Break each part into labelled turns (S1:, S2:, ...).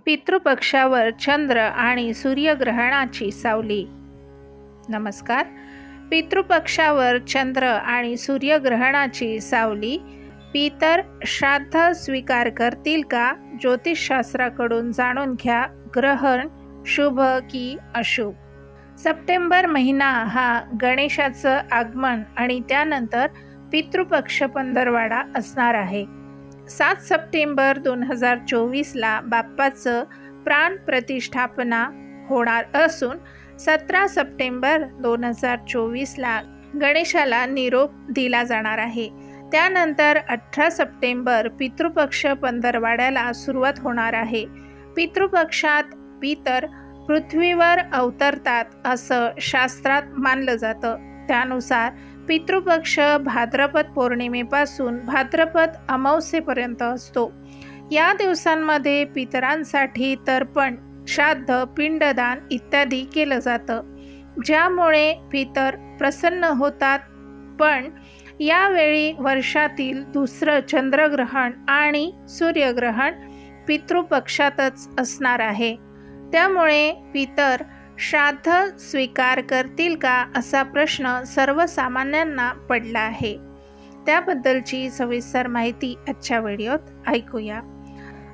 S1: पितृपक्षावर चंद्र आणि सूर्यग्रहणाची सावली। नमस्कार। पितृपक्षावर चंद्र आणि सूर्यग्रहणाची सावली पितर श्राद्ध स्वीकार करतील का? ज्योतिषशास्त्राकडून जाणून घ्या, ग्रहण शुभ की अशुभ। सप्टेंबर महिना हा गणेशाचं आगमन आणि त्यानंतर पितृपक्ष पंधरवाडा असणार आहे। 7 सप्टेंबर 2024ला बाप्पाचं प्राण प्रतिष्ठापना होणार असून 17 सप्टेंबर 2024ला गणेशाला निरोप दिला जाणार आहे। त्यानंतर 18 सप्टेंबर पितृपक्ष पंधरवाड्याला सुरुवात होणार आहे। पितृपक्षात पितर पृथ्वीवर अवतरतात असं शास्त्रात मानलं जातं। त्यानुसार पितृपक्ष भाद्रपद पौर्णिमेपासून भाद्रपद अमावस्येपर्यंत असतो। या दिवसांमध्ये पितरांसाठी तर्पण, श्राद्ध, पिंडदान इत्यादी केलं जातं, ज्यामुळे पितर प्रसन्न होतात। पण यावेळी वर्षातील दुसरं चंद्रग्रहण आणि सूर्यग्रहण पितृपक्षातच असणार आहे। त्यामुळे पितर श्राद्ध स्वीकार करतील का असा प्रश्न सर्वसामान्यांना पडला आहे। त्याबद्दलची सविस्तर माहिती आजच्या व्हिडिओत ऐकूया।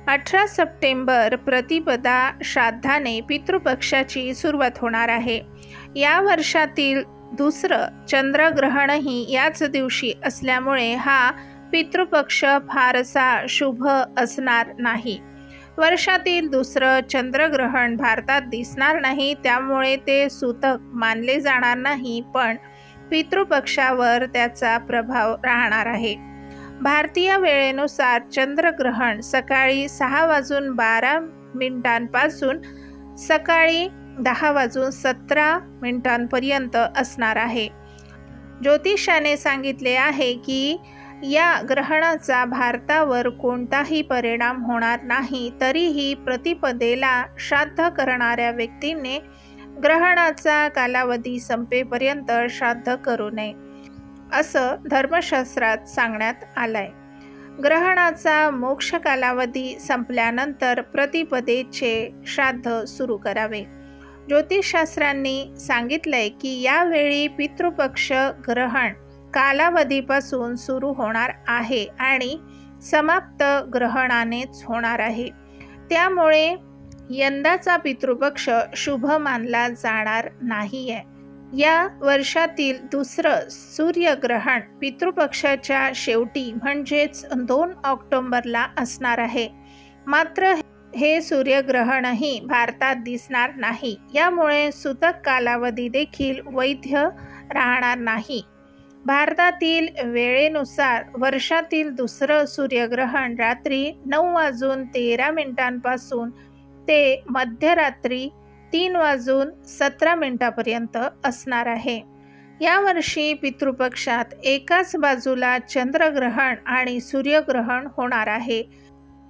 S1: 18 सप्टेंबर प्रतिपदा श्राद्धाने पितृपक्षाची सुरुवात होणार आहे। या वर्षातील दुसरं चंद्रग्रहणही याच दिवशी असल्यामुळे हा पितृपक्ष फारसा शुभ असणार नाही। वर्षातील दुसरं चंद्रग्रहण भारतात दिसणार नाही, त्यामुळे ते सूतक मानले जाणार नाही, पण पितृपक्षावर त्याचा प्रभाव राहणार आहे। भारतीय वेळेनुसार चंद्रग्रहण सकाळी 6:12 पासून सकाळी 10:17 पर्यंत असणार आहे। ज्योतिषाने सांगितले आहे की या ग्रहणाचा भारतावर कोणताही परिणाम होणार नाही, तरीही प्रतिपदेला श्राद्ध करणाऱ्या व्यक्तीने ग्रहणाचा कालावधी संपेपर्यंत श्राद्ध करू नये असं धर्मशास्त्रात सांगण्यात आलंय। ग्रहणाचा मोक्ष कालावधी संपल्यानंतर प्रतिपदेचे श्राद्ध सुरू करावे। ज्योतिषशास्त्रांनी सांगितलंय की यावेळी पितृपक्ष ग्रहण कालावधीपासून सुरू होणार आहे आणि समाप्त ग्रहणानेच होणार आहे। त्यामुळे यंदाचा पितृपक्ष शुभ मानला जाणार नाहीये। या वर्षातील दुसरं सूर्यग्रहण पितृपक्षाच्या शेवटी म्हणजेच 2 ऑक्टोबरला असणार आहे। मात्र हे सूर्यग्रहणही भारतात दिसणार नाही, यामुळे सूतक कालावधी देखील वैध राहणार नाही। भारतातील वेळेनुसार वर्षातील दुसरं सूर्यग्रहण रात्री 9:13 पासून ते मध्यरात्री 3:17 पर्यंत असणार आहे। यावर्षी पितृपक्षात एकाच बाजूला चंद्रग्रहण आणि सूर्यग्रहण होणार आहे।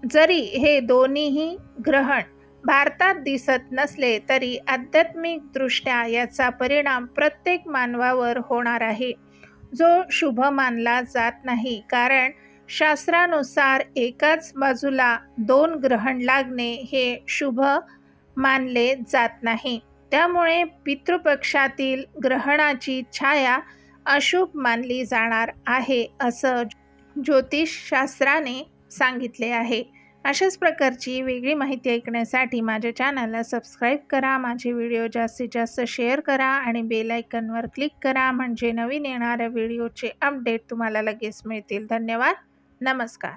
S1: जरी हे दोन्हीही ग्रहण भारतात दिसत नसले तरी आध्यात्मिक दृष्ट्या याचा परिणाम प्रत्येक मानवावर होणार आहे, जो शुभ मानला जात नाही, कारण शास्त्रानुसार एकाच बाजूला 2 ग्रहण लागणे हे शुभ मानले जात नाही। त्यामुळे पितृपक्षातील ग्रहणाची छाया अशुभ मानली जाणार आहे असं ज्योतिषशास्त्राने सांगितले आहे। अशाच प्रकारची वेगळी माहिती ऐकण्यासाठी माझ्या चॅनलला सबस्क्राईब करा, माझे व्हिडिओ जास्तीत जास्त शेअर करा आणि बेल आयकॉनवर क्लिक करा, म्हणजे नवीन येणाऱ्या व्हिडिओचे अपडेट तुम्हाला लगेच मिळतील। धन्यवाद। नमस्कार।